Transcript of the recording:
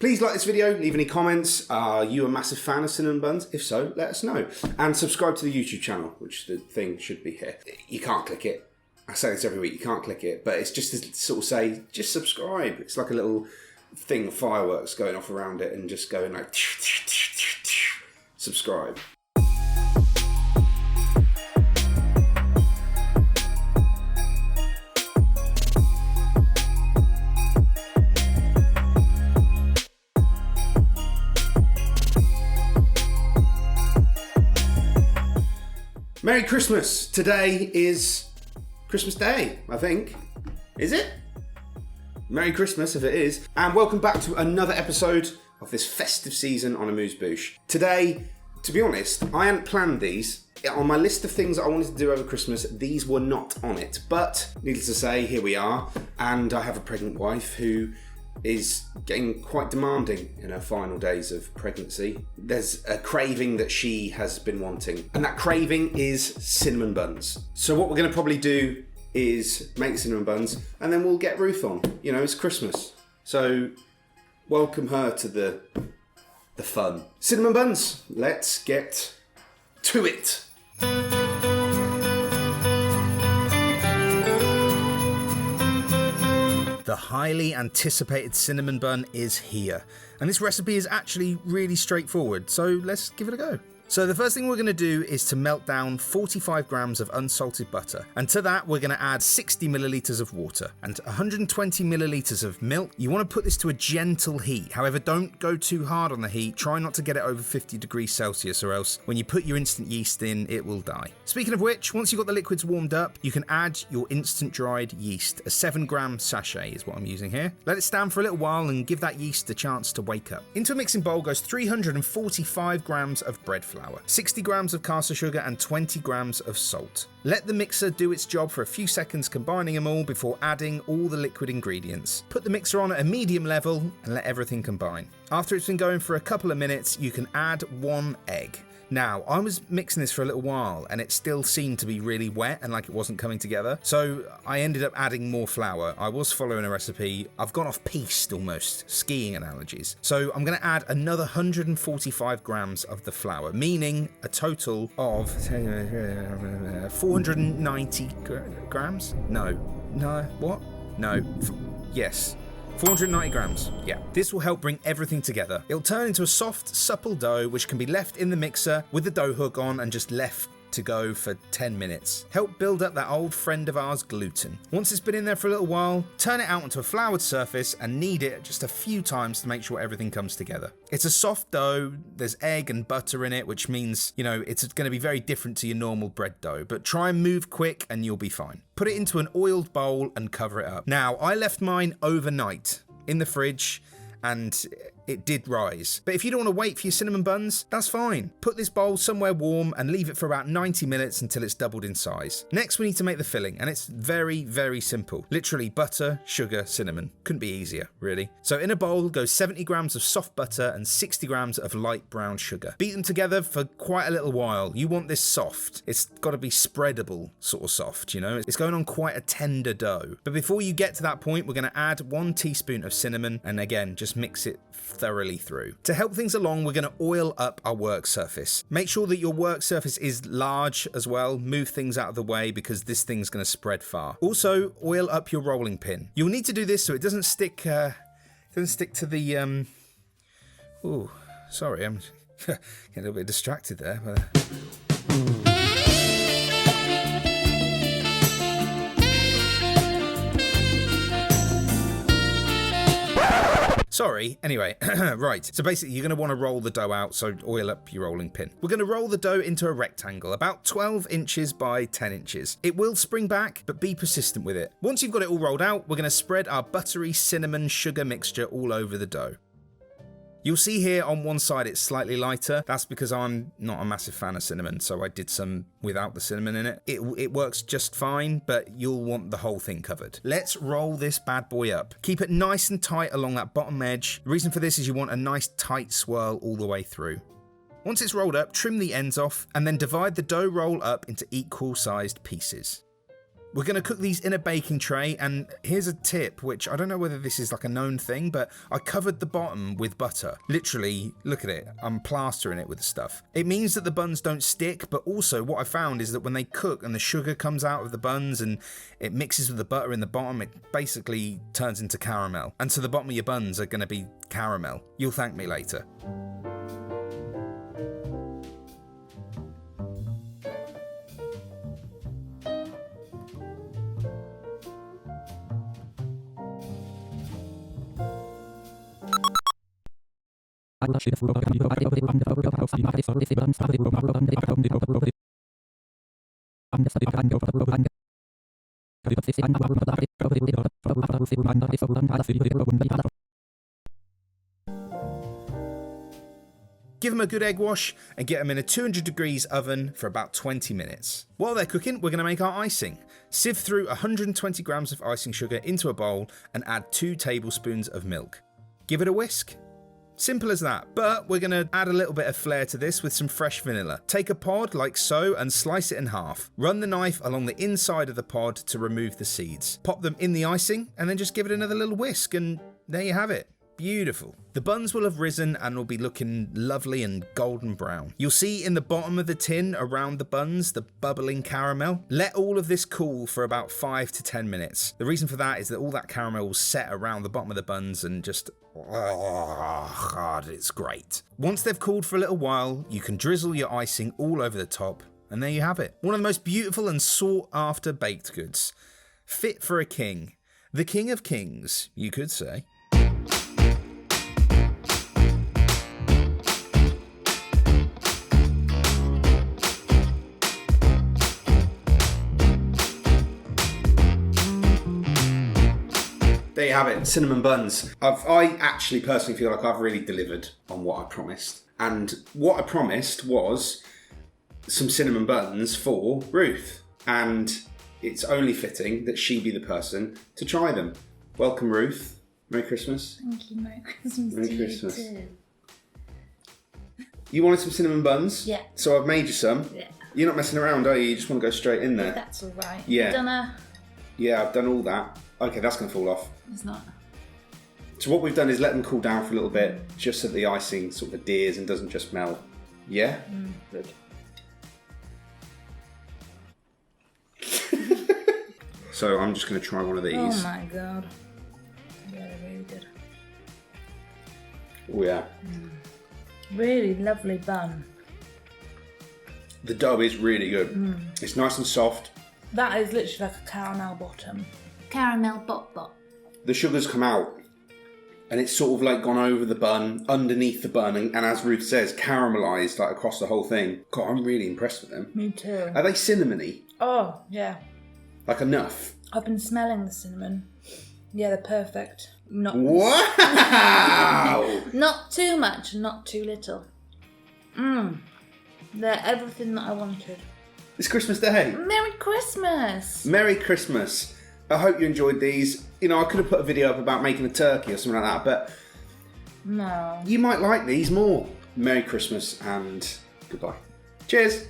Please like this video, leave any comments. Are you a massive fan of cinnamon buns? If so, let us know. And subscribe to the YouTube channel, which the thing should be here. You can't click it. I say this every week, you can't click it, but it's just to sort of say, just subscribe. It's like a little thing of fireworks going off around it and just going like, subscribe. Merry Christmas! Today is Christmas Day, I think. Is it? Merry Christmas if it is. And welcome back to another episode of this festive season on Amused Bouche. Today, to be honest, I hadn't planned these. On my list of things that I wanted to do over Christmas, these were not on it. But, needless to say, here we are. And I have a pregnant wife who is getting quite demanding in her final days of pregnancy. There's a craving that she has been wanting, and that craving is cinnamon buns. So what we're going to probably do is make cinnamon buns, and then we'll get Ruth on. You know, it's Christmas. So welcome her to the fun. Cinnamon buns, let's get to it. The highly anticipated cinnamon bun is here, and this recipe is actually really straightforward, so let's give it a go. So the first thing we're going to do is to melt down 45 grams of unsalted butter, and to that we're going to add 60 millilitres of water and 120 millilitres of milk. You want to put this to a gentle heat, however don't go too hard on the heat, try not to get it over 50 degrees Celsius or else when you put your instant yeast in it will die. Speaking of which, once you've got the liquids warmed up you can add your instant dried yeast, a 7-gram sachet is what I'm using here. Let it stand for a little while and give that yeast a chance to wake up. Into a mixing bowl goes 345 grams of bread flour, 60 grams of caster sugar and 20 grams of salt. Let the mixer do its job for a few seconds, combining them all before adding all the liquid ingredients. Put the mixer on at a medium level and let everything combine. After it's been going for a couple of minutes, you can add 1 egg. Now, I was mixing this for a little while and it still seemed to be really wet and like it wasn't coming together, so I ended up adding more flour. I was following a recipe. I've gone off piste almost, skiing analogies. So I'm going to add another 145 grams of the flour, meaning a total of 490 grams? Yes. 490 grams, yeah. This will help bring everything together. It'll turn into a soft, supple dough which can be left in the mixer with the dough hook on and just left to go for 10 minutes. Help build up that old friend of ours, gluten. Once it's been in there for a little while, turn it out onto a floured surface and knead it just a few times to make sure everything comes together. It's a soft dough, there's egg and butter in it, which means, you know, it's going to be very different to your normal bread dough, but try and move quick and you'll be fine. Put it into an oiled bowl and cover it up. Now, I left mine overnight in the fridge and it did rise. But if you don't want to wait for your cinnamon buns, that's fine. Put this bowl somewhere warm and leave it for about 90 minutes until it's doubled in size. Next, we need to make the filling, and it's very, very simple. Literally butter, sugar, cinnamon. Couldn't be easier, really. So in a bowl goes 70 grams of soft butter and 60 grams of light brown sugar. Beat them together for quite a little while. You want this soft. It's got to be spreadable sort of soft, you know? It's going on quite a tender dough. But before you get to that point, we're going to add 1 teaspoon of cinnamon, and again, just mix it thoroughly through. To help things along, we're going to oil up our work surface. Make sure that your work surface is large as well. Move things out of the way because this thing's going to spread far. Also, oil up your rolling pin. You'll need to do this so it doesn't stick to the Ooh, sorry, I'm getting a little bit distracted there. Sorry, anyway, right, so basically you're going to want to roll the dough out, so oil up your rolling pin. We're going to roll the dough into a rectangle, about 12 inches by 10 inches. It will spring back, but be persistent with it. Once you've got it all rolled out, we're going to spread our buttery cinnamon sugar mixture all over the dough. You'll see here on one side it's slightly lighter. That's because I'm not a massive fan of cinnamon, so I did some without the cinnamon in it. It works just fine, but you'll want the whole thing covered. Let's roll this bad boy up. Keep it nice and tight along that bottom edge. The reason for this is you want a nice tight swirl all the way through. Once it's rolled up, trim the ends off and then divide the dough roll up into equal sized pieces. We're going to cook these in a baking tray, and here's a tip, which I don't know whether this is like a known thing, but I covered the bottom with butter. Literally, look at it, I'm plastering it with stuff. It means that the buns don't stick, but also what I found is that when they cook and the sugar comes out of the buns and it mixes with the butter in the bottom, it basically turns into caramel. And so the bottom of your buns are going to be caramel. You'll thank me later. Give them a good egg wash and get them in a 200 degrees oven for about 20 minutes. While they're cooking, we're going to make our icing. Sieve through 120 grams of icing sugar into a bowl and add 2 tablespoons of milk. Give it a whisk. Simple as that, but we're going to add a little bit of flair to this with some fresh vanilla. Take a pod like so and slice it in half. Run the knife along the inside of the pod to remove the seeds. Pop them in the icing and then just give it another little whisk, and there you have it. Beautiful. The buns will have risen and will be looking lovely and golden brown. You'll see in the bottom of the tin around the buns the bubbling caramel. Let all of this cool for about 5 to 10 minutes. The reason for that is that all that caramel will set around the bottom of the buns and just, oh God, it's great. Once they've cooled for a little while, you can drizzle your icing all over the top, and there you have it. One of the most beautiful and sought after baked goods. Fit for a king. The king of kings, you could say. There you have it, cinnamon buns. I actually personally feel like I've really delivered on what I promised. And what I promised was some cinnamon buns for Ruth. And it's only fitting that she be the person to try them. Welcome, Ruth. Merry Christmas. Thank you, Merry Christmas. Merry Christmas. You wanted some cinnamon buns? Yeah. So I've made you some. Yeah. You're not messing around, are you? You just want to go straight in there? That's alright. Yeah. Yeah, I've done all that. Okay, that's going to fall off. It's not. So what we've done is let them cool down for a little bit, just so the icing sort of adheres and doesn't just melt. Yeah? Good. So I'm just going to try one of these. Oh my god. Yeah, they're really good. Oh yeah. Really lovely bun. The dough is really good. It's nice and soft. That is literally like a caramel bottom. Caramel bot. The sugar's come out and it's sort of like gone over the bun, underneath the bun, and as Ruth says, caramelised like across the whole thing. God, I'm really impressed with them. Me too. Are they cinnamony? Oh, yeah. Like enough? I've been smelling the cinnamon. Yeah, they're perfect. Wow! Not too much, not too little. They're everything that I wanted. It's Christmas Day. Merry Christmas! Merry Christmas. I hope you enjoyed these. You know, I could have put a video up about making a turkey or something like that, but no. You might like these more. Merry Christmas and goodbye. Cheers.